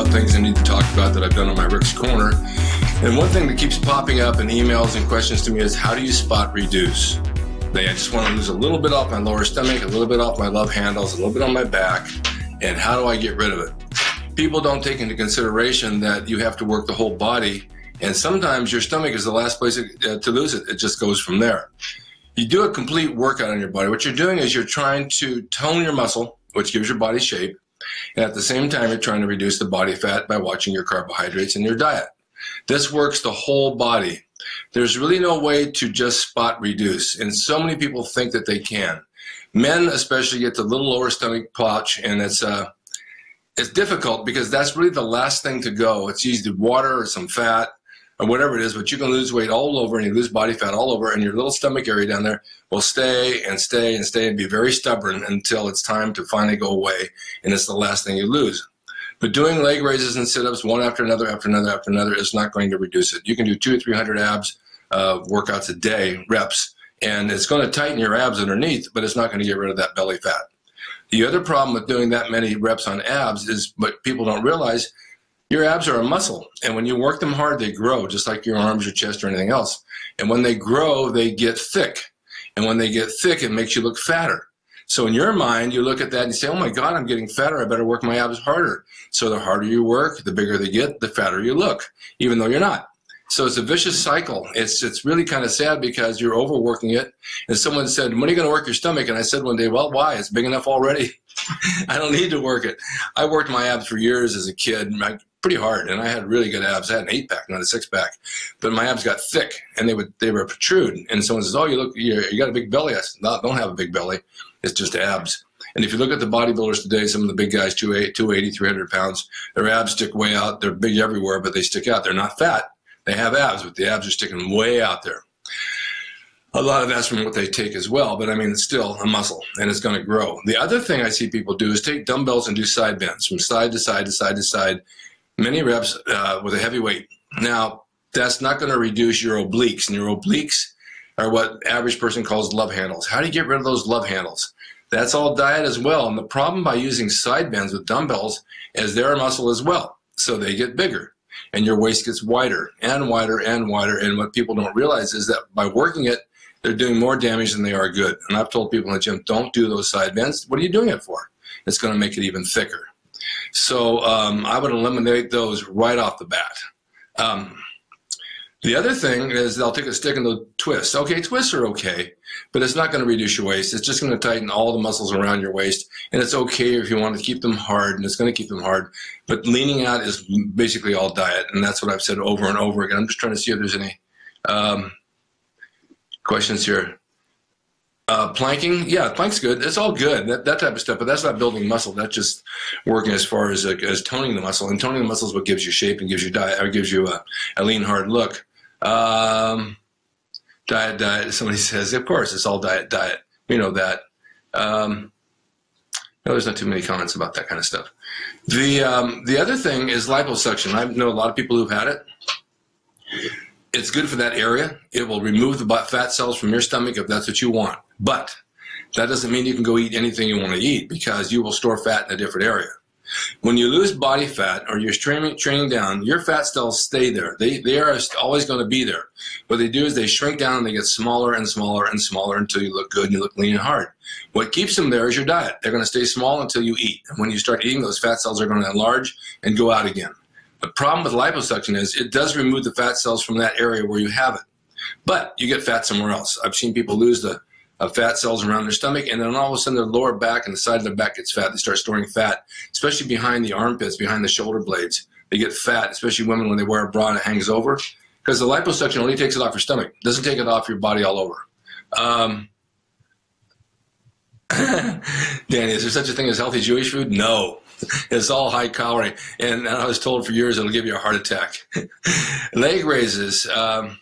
about things I need to talk about that I've done on my Rick's Corner. And one thing that keeps popping up in emails and questions to me is, how do you spot reduce? I just want to lose a little bit off my lower stomach, a little bit off my love handles, a little bit on my back, and how do I get rid of it? People don't take into consideration that you have to work the whole body, and sometimes your stomach is the last place to lose it. It just goes from there. You do a complete workout on your body. What you're doing is you're trying to tone your muscle, which gives your body shape, and at the same time you're trying to reduce the body fat by watching your carbohydrates in your diet. This works the whole body. There's really no way to just spot reduce, and so many people think that they can. Men especially get the little lower stomach pouch, and it's difficult because that's really the last thing to go. It's usually water or some fat or whatever it is, but you can lose weight all over and you lose body fat all over, and your little stomach area down there will stay and stay and stay and be very stubborn until it's time to finally go away, and it's the last thing you lose. But doing leg raises and sit-ups one after another after another after another is not going to reduce it. You can do 200 or 300 abs workouts a day, reps, and it's going to tighten your abs underneath, but it's not going to get rid of that belly fat. The other problem with doing that many reps on abs is what people don't realize. Your abs are a muscle, and when you work them hard, they grow, just like your arms, your chest, or anything else. And when they grow, they get thick. And when they get thick, it makes you look fatter. So in your mind, you look at that and you say, oh my God, I'm getting fatter. I better work my abs harder. So the harder you work, the bigger they get, the fatter you look, even though you're not. So it's a vicious cycle. It's really kind of sad because you're overworking it. And someone said, when are you going to work your stomach? And I said one day, well, why? It's big enough already. I don't need to work it. I worked my abs for years as a kid, pretty hard, and I had really good abs. I had an 8-pack, not a 6-pack. But my abs got thick, and they would protrude. And someone says, oh, you got a big belly. I said, no, I don't have a big belly. It's just abs. And if you look at the bodybuilders today, some of the big guys, 280, 300 pounds, their abs stick way out. They're big everywhere, but they stick out. They're not fat. They have abs, but the abs are sticking way out there. A lot of that's from what they take as well, but I mean, it's still a muscle, and it's going to grow. The other thing I see people do is take dumbbells and do side bends from side to side to side to side, many reps with a heavy weight. Now, that's not going to reduce your obliques, and your obliques are what average person calls love handles. How do you get rid of those love handles? That's all diet as well, and the problem by using side bends with dumbbells is they're a muscle as well, so they get bigger, and your waist gets wider and wider and wider, and what people don't realize is that by working it, they're doing more damage than they are good. And I've told people in the gym, don't do those side bends. What are you doing it for? It's going to make it even thicker. So I would eliminate those right off the bat. The other thing is they'll take a stick and they'll twist. Okay, twists are okay, but it's not going to reduce your waist. It's just going to tighten all the muscles around your waist, and it's okay if you want to keep them hard, and it's going to keep them hard. But leaning out is basically all diet, and that's what I've said over and over again. I'm just trying to see if there's any questions here. Planking, yeah, plank's good. It's all good, that type of stuff, but that's not building muscle. That's just working as far as toning the muscle, and toning the muscle is what gives you shape and gives you diet, or gives you a lean, hard look. Diet. Somebody says, of course, it's all diet. We know that. No, there's not too many comments about that kind of stuff. The other thing is liposuction. I know a lot of people who've had it. It's good for that area. It will remove the fat cells from your stomach if that's what you want. But that doesn't mean you can go eat anything you want to eat, because you will store fat in a different area. When you lose body fat or you're training down, your fat cells stay there. They are always going to be there. What they do is they shrink down and they get smaller and smaller and smaller until you look good and you look lean and hard. What keeps them there is your diet. They're going to stay small until you eat. And when you start eating, those fat cells are going to enlarge and go out again. The problem with liposuction is it does remove the fat cells from that area where you have it, but you get fat somewhere else. I've seen people lose the fat cells around their stomach, and then all of a sudden their lower back and the side of their back gets fat. They start storing fat, especially behind the armpits, behind the shoulder blades. They get fat, especially women when they wear a bra and it hangs over, because the liposuction only takes it off your stomach. It doesn't take it off your body all over. Danny, is there such a thing as healthy Jewish food? No. It's all high calorie, and I was told for years it'll give you a heart attack. Leg raises and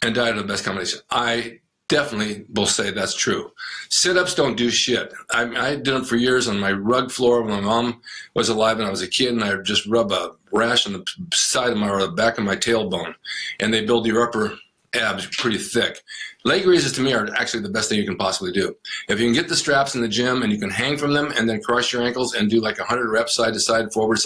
diet are the best combination. I definitely will say that's true. Sit-ups don't do shit. I did them for years on my rug floor when my mom was alive and I was a kid, and I would just rub a rash on the side of my, or the back of my tailbone, and they build your upper abs pretty thick. Leg raises to me are actually the best thing you can possibly do. If you can get the straps in the gym and you can hang from them and then cross your ankles and do like 100 reps side to side forward,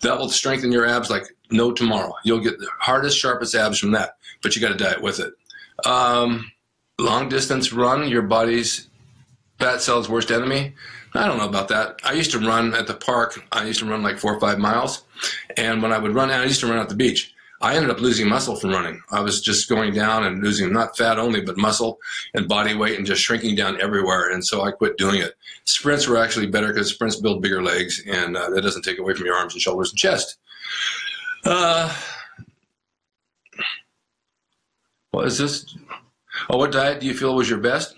that will strengthen your abs like no tomorrow. You'll get the hardest, sharpest abs from that, but you got to diet with it. Long distance run, your body's fat cell's worst enemy. I don't know about that. I used to run at the park. I used to run like 4 or 5 miles. And when I would run out, I used to run out the beach. I ended up losing muscle from running. I was just going down and losing not fat only, but muscle and body weight and just shrinking down everywhere. And so I quit doing it. Sprints were actually better because sprints build bigger legs, and that doesn't take away from your arms and shoulders and chest. What is this? Oh, what diet do you feel was your best?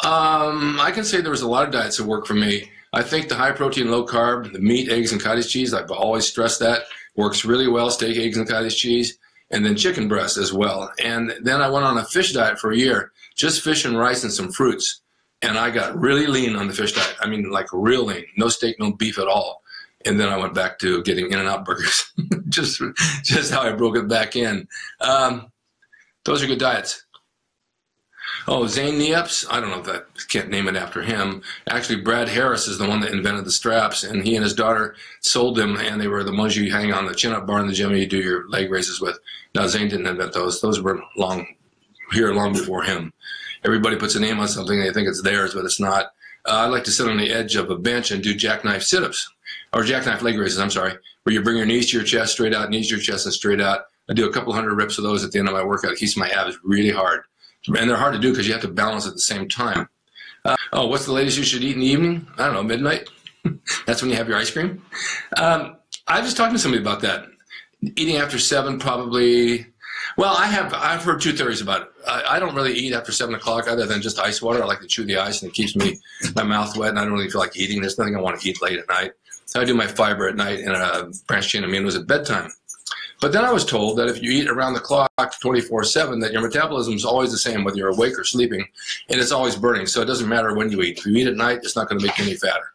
I can say there was a lot of diets that worked for me. I think the high protein, low carb, the meat, eggs, and cottage cheese, I've always stressed that, works really well. Steak, eggs, and cottage cheese, and then chicken breast as well. And then I went on a fish diet for a year, just fish and rice and some fruits. And I got really lean on the fish diet. I mean, like real lean, no steak, no beef at all. And then I went back to getting In-N-Out burgers, just how I broke it back in. Those are good diets. Oh, Zane Nieps, I don't know if I can't name it after him. Actually, Brad Harris is the one that invented the straps, and he and his daughter sold them, and they were the ones you hang on the chin-up bar in the gym and you do your leg raises with. Now, Zane didn't invent those. Those were long before him. Everybody puts a name on something, and they think it's theirs, but it's not. I like to sit on the edge of a bench and do jackknife sit-ups, or jackknife leg raises, I'm sorry, where you bring your knees to your chest, straight out, knees to your chest, and straight out. I do a couple hundred reps of those at the end of my workout. It keeps my abs really hard. And they're hard to do because you have to balance at the same time. Oh, what's the latest you should eat in the evening? I don't know, midnight? That's when you have your ice cream? I was just talking to somebody about that. Eating after 7 probably, well, I've heard 2 theories about it. I don't really eat after 7 o'clock other than just ice water. I like to chew the ice and it keeps my mouth wet and I don't really feel like eating. There's nothing I want to eat late at night. So I do my fiber at night and a branched chain aminos at bedtime. But then I was told that if you eat around the clock 24/7, that your metabolism is always the same, whether you're awake or sleeping, and it's always burning. So it doesn't matter when you eat. If you eat at night, it's not going to make you any fatter.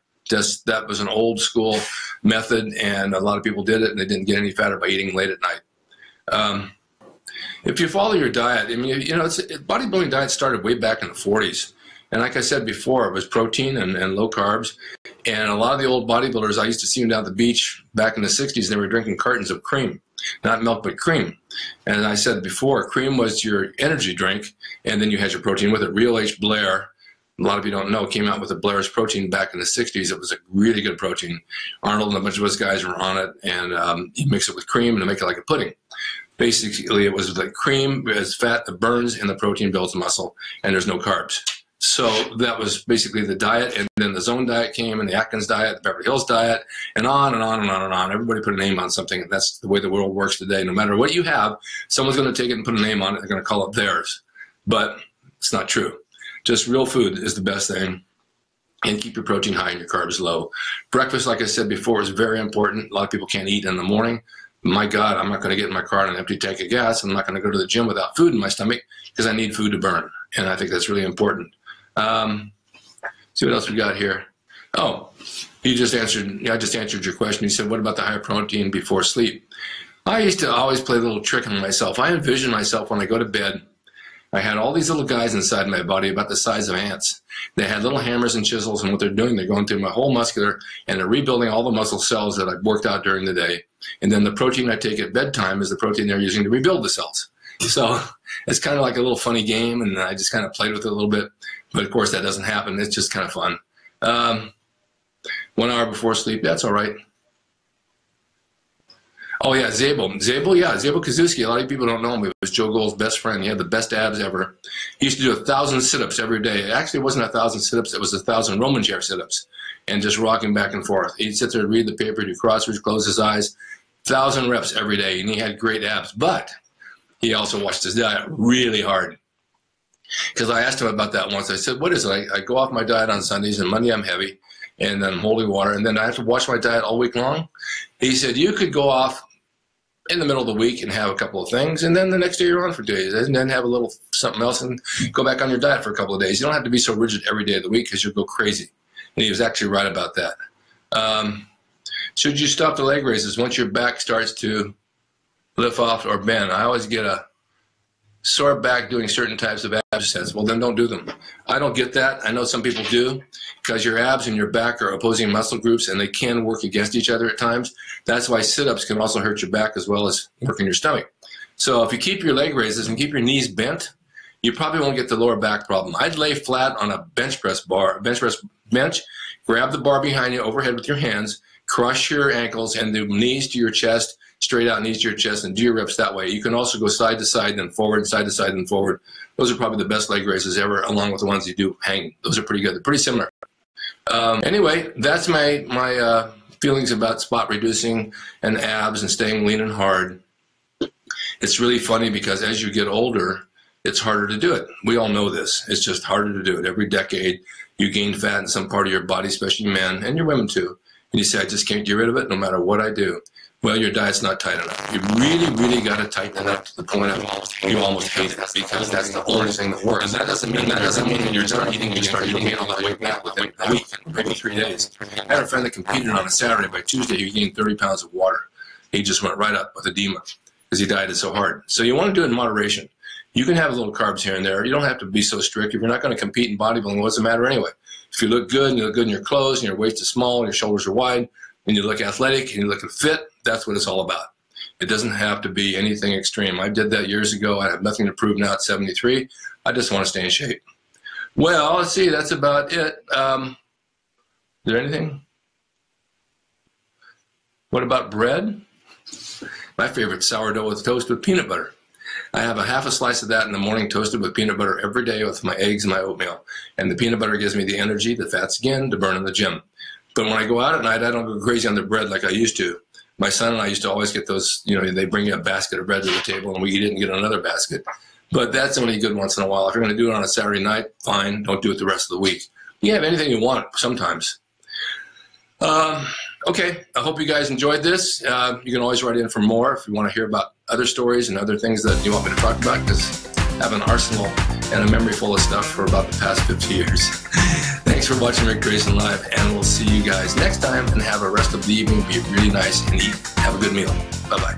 That was an old school method, and a lot of people did it, and they didn't get any fatter by eating late at night. If you follow your diet, I mean, you know, bodybuilding diet started way back in the 40s. And like I said before, it was protein and low carbs. And a lot of the old bodybuilders, I used to see them down at the beach back in the 60s, and they were drinking cartons of cream. Not milk, but cream. And I said before, cream was your energy drink, and then you had your protein with it. Real H. Blair, a lot of you don't know, came out with the Blair's protein back in the 60s. It was a really good protein. Arnold and a bunch of us guys were on it, and you mix it with cream and make it like a pudding. Basically, it was like cream as fat that burns, and the protein builds muscle, and there's no carbs. So that was basically the diet, and then the Zone diet came, and the Atkins diet, the Beverly Hills diet, and on and on and on and on. Everybody put a name on something, and that's the way the world works today. No matter what you have, someone's going to take it and put a name on it. They're going to call it theirs. But it's not true. Just real food is the best thing, and keep your protein high and your carbs low. Breakfast, like I said before, is very important. A lot of people can't eat in the morning. My God, I'm not going to get in my car on an empty tank of gas. I'm not going to go to the gym without food in my stomach because I need food to burn, and I think that's really important. See what else we got here. Oh, you just answered. I just answered your question. You said, "What about the high protein before sleep?" I used to always play a little trick on myself. I envision myself when I go to bed. I had all these little guys inside my body about the size of ants. They had little hammers and chisels, and what they're doing, they're going through my whole muscular, and they're rebuilding all the muscle cells that I've worked out during the day. And then the protein I take at bedtime is the protein they're using to rebuild the cells. So it's kind of like a little funny game, and I just kind of played with it a little bit. But of course, that doesn't happen. It's just kind of fun. 1 hour before sleep, that's all right. Oh, yeah, Zabel. Zabel Kazuski. A lot of people don't know him. He was Joe Gold's best friend. He had the best abs ever. He used to do 1,000 sit-ups every day. Actually, it wasn't 1,000 sit-ups. It was 1,000 Roman chair sit-ups and just rocking back and forth. He'd sit there and read the paper, do crosswords, close his eyes. 1,000 reps every day, and he had great abs. But he also watched his diet really hard. Because I asked him about that once. I said, what is it? I go off my diet on Sundays, and Monday I'm heavy, and then I'm holy water, and then I have to watch my diet all week long. He said, you could go off in the middle of the week and have a couple of things, and then the next day you're on for 2 days, and then have a little something else and go back on your diet for a couple of days. You don't have to be so rigid every day of the week because you'll go crazy. And he was actually right about that. Should you stop the leg raises once your back starts to lift off or bend? I always get sore back doing certain types of abs sets. Well, then don't do them. I don't get that. I know some people do, because your abs and your back are opposing muscle groups, and they can work against each other at times. That's why sit-ups can also hurt your back as well as working your stomach. So if you keep your leg raises and keep your knees bent, you probably won't get the lower back problem. I'd lay flat on a bench press bench, grab the bar behind you overhead with your hands, crush your ankles and the knees to your chest, straight out knees to your chest, and do your reps that way. You can also go side to side, then forward, side to side, then forward. Those are probably the best leg raises ever, along with the ones you do hanging. Those are pretty good. They're pretty similar. Anyway, that's my feelings about spot reducing and abs and staying lean and hard. It's really funny because as you get older, it's harder to do it. We all know this. It's just harder to do it. Every decade, you gain fat in some part of your body, especially men, and your women too. And you say, I just can't get rid of it no matter what I do. Well, your diet's not tight enough. You really, really got to tighten it up to the point of you almost hate it, because that's the only thing that works. And that doesn't mean when you're done eating, you start gain all that weight back within a week, maybe 3 days. I had a friend that competed on a Saturday. By Tuesday, he gained 30 pounds of water. He just went right up with edema because he dieted so hard. So you want to do it in moderation. You can have a little carbs here and there. You don't have to be so strict. If you're not going to compete in bodybuilding, what's the matter anyway? If you look good and you look good in your clothes and your waist is small and your shoulders are wide and you look athletic and you look fit, that's what it's all about. It doesn't have to be anything extreme. I did that years ago. I have nothing to prove now at 73. I just want to stay in shape. Well, let's see. That's about it. Is there anything? What about bread? My favorite, sourdough with toast with peanut butter. I have a half a slice of that in the morning, toasted with peanut butter every day with my eggs and my oatmeal. And the peanut butter gives me the energy, the fats again, to burn in the gym. But when I go out at night, I don't go crazy on the bread like I used to. My son and I used to always get those, you know, they bring you a basket of bread to the table and we eat it and get another basket. But that's only good once in a while. If you're going to do it on a Saturday night, fine. Don't do it the rest of the week. You have anything you want sometimes. Okay, I hope you guys enjoyed this. You can always write in for more if you want to hear about other stories and other things that you want me to talk about, because I have an arsenal and a memory full of stuff for about the past 50 years. Thanks for watching Rick Drasin Live, and we'll see you guys next time, and have a rest of the evening. Be really nice and eat. Have a good meal. Bye-bye.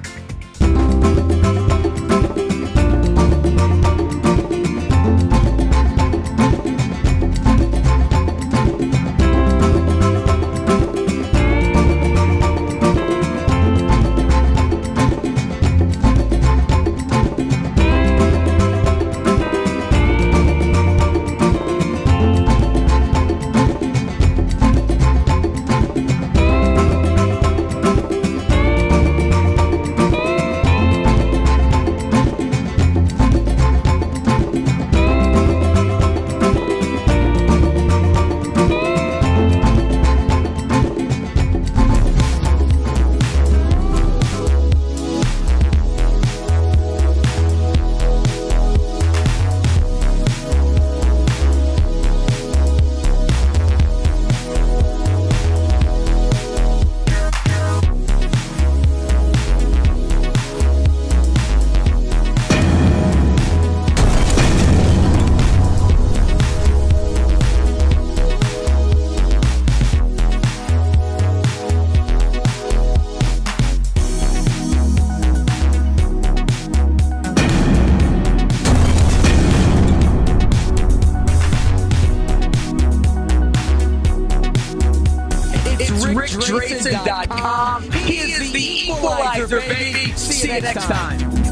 RickDrasin.com. He is the equalizer, baby. See you next time.